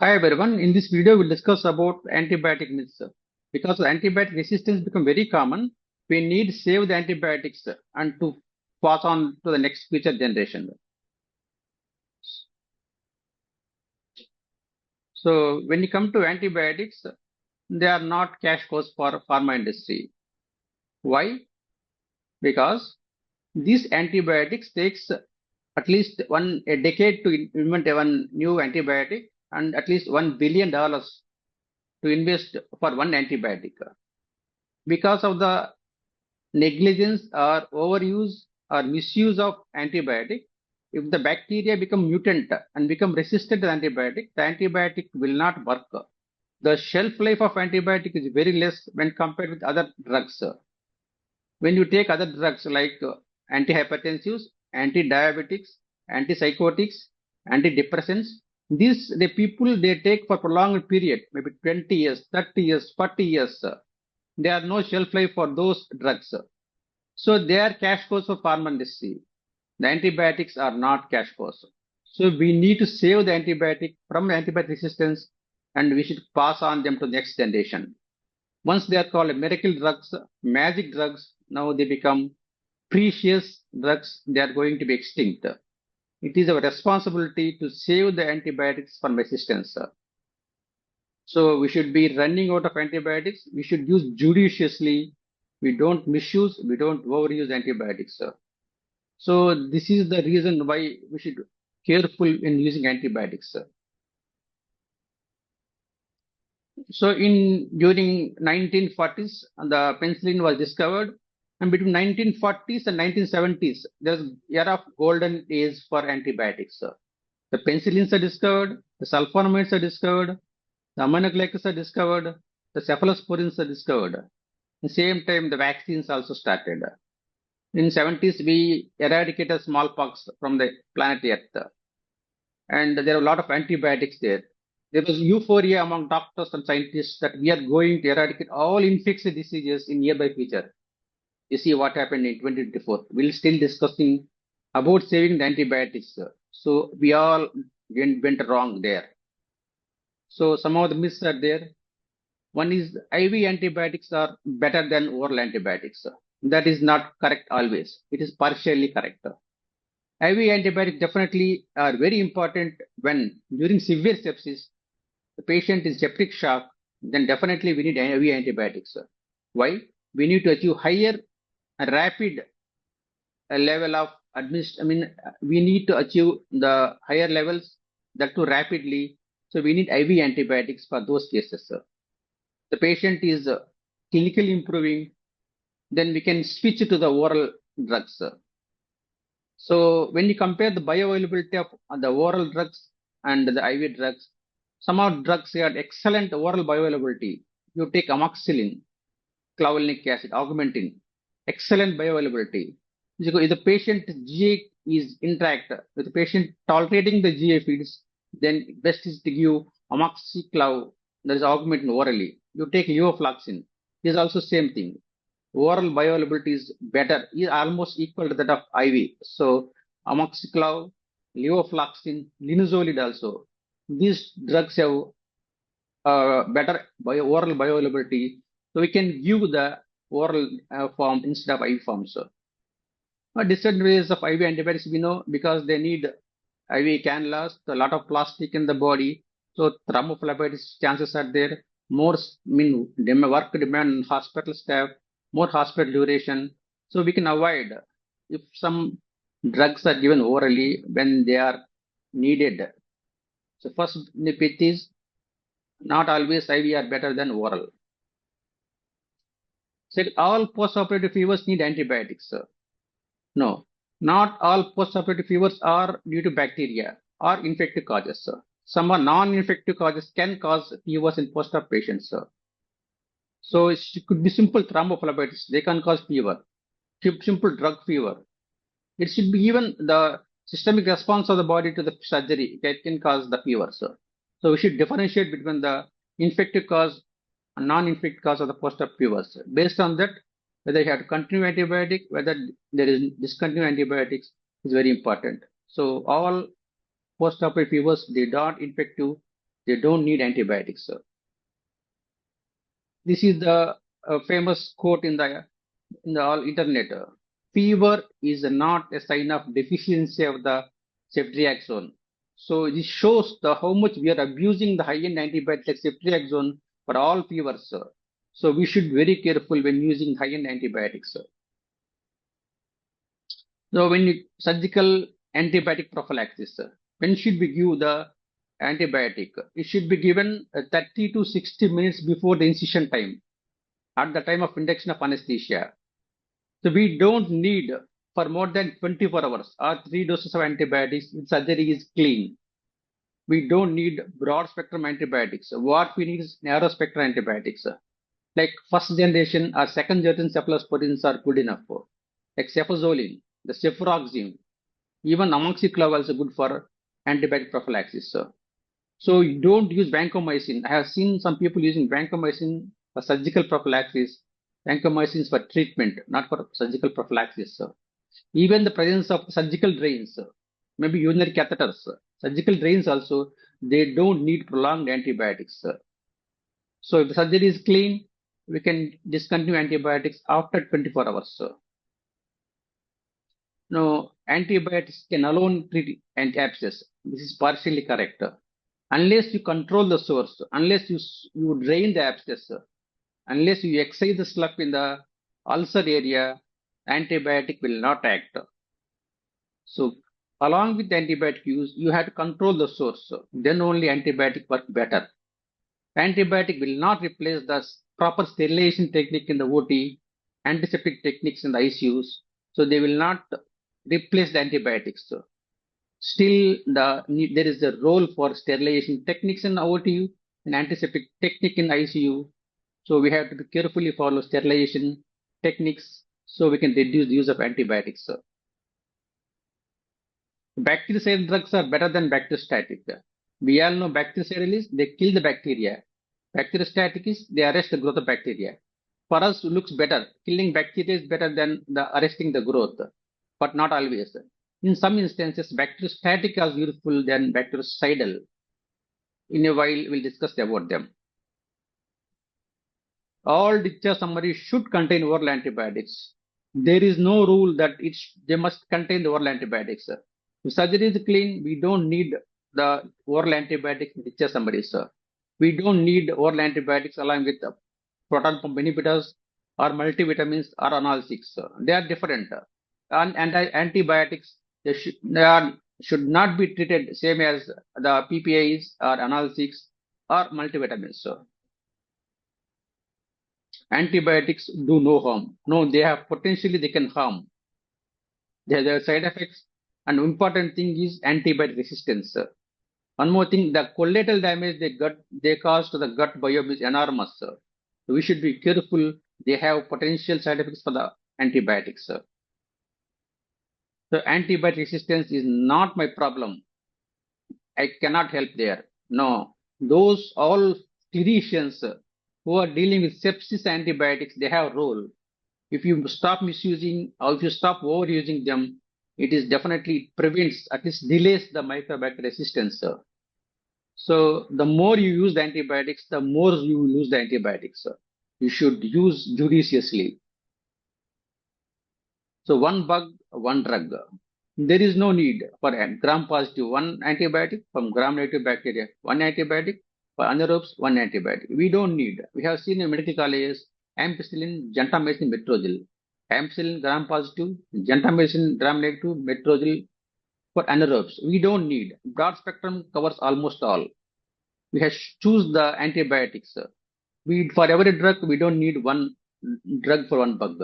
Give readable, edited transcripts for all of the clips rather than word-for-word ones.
Hi everyone. In this video, we'll discuss about antibiotic myths. Because antibiotic resistance become very common, we need to save the antibiotics and to pass on to the next future generation. So when you come to antibiotics, they are not cash cows for pharma industry. Why? Because these antibiotics takes at least a decade to invent one new antibiotic and at least $1 billion to invest for one antibiotic. Because of the negligence or overuse or misuse of antibiotic, if the bacteria become mutant and become resistant to antibiotic, the antibiotic will not work. The shelf life of antibiotic is very less when compared with other drugs. When you take other drugs like antihypertensives, anti-diabetics, antipsychotics, antidepressants, these the people they take for prolonged period, maybe 20 years, 30 years, 40 years. There are no shelf life for those drugs. So they are cash cows for pharma industry. The antibiotics are not cash cows. So we need to save the antibiotic from antibiotic resistance and we should pass on them to the next generation. Once they are called miracle drugs, magic drugs, now they become precious drugs. They are going to be extinct. It is our responsibility to save the antibiotics from resistance. So we should be running out of antibiotics. We should use judiciously. We don't misuse, we don't overuse antibiotics. So this is the reason why we should careful in using antibiotics. So during 1940s, the penicillin was discovered, and between 1940s and 1970s, there's era of golden age for antibiotics. The penicillins are discovered, the sulfonamides are discovered, the aminoglycans are discovered, the cephalosporins are discovered. At the same time, the vaccines also started. In 70s, we eradicated smallpox from the planet Earth, and there are a lot of antibiotics there. There was euphoria among doctors and scientists that we are going to eradicate all infectious diseases in nearby future. You see what happened in 2024. We're still discussing about saving the antibiotics. So we all went wrong there. So some of the myths are there. One is IV antibiotics are better than oral antibiotics. That is not correct always. It is partially correct. IV antibiotics definitely are very important when during severe sepsis, the patient is septic shock, then definitely we need IV antibiotics. Why? We need to achieve higher rapid level of we need to achieve the higher levels that too rapidly. So we need IV antibiotics for those cases. The patient is clinically improving, then we can switch to the oral drugs. So when you compare the bioavailability of the oral drugs and the IV drugs, some of drugs have excellent oral bioavailability. You take amoxicillin, clavulanic acid, augmentin, excellent bioavailability. If the patient GI is intact, with the patient tolerating the GI feeds, then best is to give amoxiclav, that is augmentin orally. You take levofloxacin, is also same thing. Oral bioavailability is better, is almost equal to that of IV. So amoxiclav, levofloxacin, linezolid also. These drugs have better oral bioavailability. So we can give the oral form instead of IV form. So disadvantages of IV antibiotics we know because they need IV cannulas, a lot of plastic in the body. So thrombophlebitis chances are there. More work demand on hospital staff, more hospital duration. So we can avoid if some drugs are given orally when they are needed. So first myth is not always IV are better than oral. So all postoperative fevers need antibiotics. No, not all postoperative fevers are due to bacteria or infective causes. Some are non-infective causes can cause fevers in post-op patients. So it could be simple thrombophlebitis. They can cause fever. Simple drug fever. It should be even the systemic response of the body to the surgery that can cause the fever. So we should differentiate between the infective cause and non-infective cause of the post-op fevers. Based on that, whether you have to continue antibiotic, whether there is discontinue antibiotics is very important. So all post-operative fevers, they don't infective. They don't need antibiotics. This is the famous quote in the all internet. Fever is not a sign of deficiency of the ceftriaxone. So this shows the how much we are abusing the high-end antibiotics like ceftriaxone for all fevers. So we should be very careful when using high-end antibiotics. So when surgical antibiotic prophylaxis, when should we give the antibiotic? It should be given 30 to 60 minutes before the incision time, at the time of induction of anesthesia. So we don't need for more than 24 hours or 3 doses of antibiotics if surgery is clean. We don't need broad spectrum antibiotics. What we need is narrow spectrum antibiotics. Like first generation or second generation cephalosporins are good enough. Like cefazolin, the cefuroxime, even amoxiclav is good for antibiotic prophylaxis. So you don't use vancomycin. I have seen some people using vancomycin for surgical prophylaxis. Vancomycin is for treatment, not for surgical prophylaxis. Even the presence of surgical drains, maybe urinary catheters, surgical drains also, they don't need prolonged antibiotics. So if the surgery is clean, we can discontinue antibiotics after 24 hours. No, antibiotics can alone treat abscess. This is partially correct. Unless you control the source, unless you drain the abscess, unless you excise the slough in the ulcer area, antibiotic will not act. So along with the antibiotic use, you have to control the source. Then only antibiotic work better. Antibiotic will not replace the proper sterilization technique in the OT, antiseptic techniques in the ICUs. So they will not replace the antibiotics. Still, there is a role for sterilization techniques in OTU and antiseptic technique in ICU. So we have to be carefully follow sterilization techniques so we can reduce the use of antibiotics. Bactericidal drugs are better than bacteriostatic. We all know bactericidal they kill the bacteria. Bacteriostatic they arrest the growth of bacteria. For us, it looks better. Killing bacteria is better than arresting the growth, but not always. In some instances, bacteriostatic is useful than bactericidal. In a while, we'll discuss about them. All discharge summaries should contain oral antibiotics. There is no rule that they must contain the oral antibiotics. If surgery is clean, we don't need the oral antibiotics in discharge summaries. We don't need oral antibiotics along with proton pump inhibitors or multivitamins or analgesics. They are different. And antibiotics should not be treated same as the PPIs or analgesics or multivitamins. Antibiotics do no harm. No, they can harm. They have their side effects. And important thing is antibiotic resistance. One more thing, the collateral damage they cause to the gut biome is enormous. So we should be careful. They have potential side effects for the antibiotics. So antibiotic resistance is not my problem. I cannot help there. No, those all clinicians who are dealing with sepsis antibiotics, they have a role. If you stop misusing or if you stop overusing them, it is definitely prevents, at least delays the microbial resistance. So the more you use the antibiotics, the more you lose the antibiotics. You should use judiciously. So one bug, one drug. There is no need for gram-positive one antibiotic, from gram-negative bacteria one antibiotic, for anaerobes one antibiotic. We don't need. We have seen in medical colleges ampicillin, gentamicin, metrozole. Ampicillin gram-positive, gentamicin gram-negative, metrozole for anaerobes. We don't need. Broad spectrum covers almost all. We have choose the antibiotics. For every drug, we don't need one drug for one bug.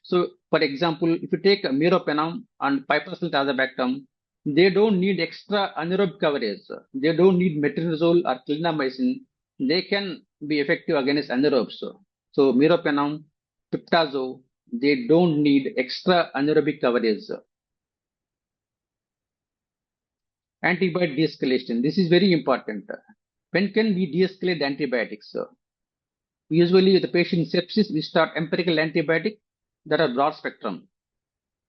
So, for example, if you take meropenem and piperacillin tazobactam, they don't need extra anaerobic coverage. They don't need metronidazole or clindamycin. They can be effective against anaerobes. So, meropenem, piptazo, they don't need extra anaerobic coverage. Antibiotic de-escalation. This is very important. When can we de-escalate the antibiotics? Usually, with the patient sepsis, we start empirical antibiotic that are broad spectrum.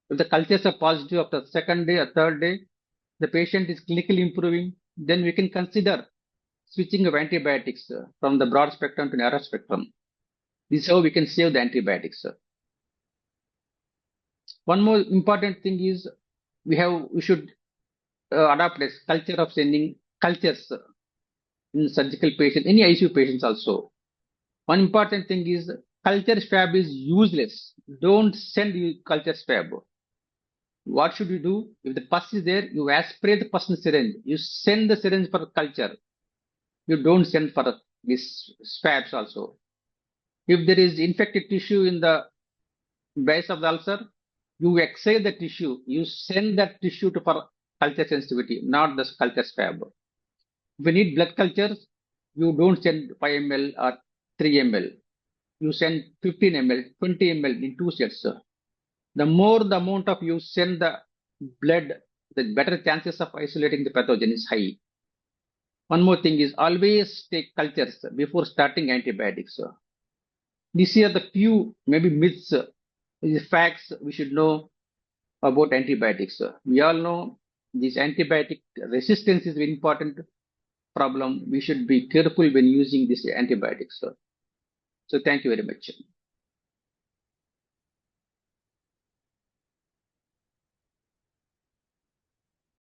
If the cultures are positive after the second day or third day, the patient is clinically improving, then we can consider switching of antibiotics from the broad spectrum to narrow spectrum. This is how we can save the antibiotics. One more important thing is we should adopt a culture of sending cultures in surgical patients, any ICU patients also. One important thing is culture swab is useless. Don't send culture swab. What should you do? If the pus is there, you aspirate the pus in syringe. You send the syringe for culture. You don't send for these swabs also. If there is infected tissue in the base of the ulcer, you excise the tissue. You send that tissue to for culture sensitivity, not the culture swab. If you need blood cultures, you don't send 5 ml or 3 ml. You send 15 ml, 20 ml in 2 sets. The more the amount of you send the blood, the better chances of isolating the pathogen is high. One more thing is always take cultures before starting antibiotics. These are the few maybe myths, facts we should know about antibiotics. We all know this antibiotic resistance is an important problem. We should be careful when using these antibiotics. So thank you very much.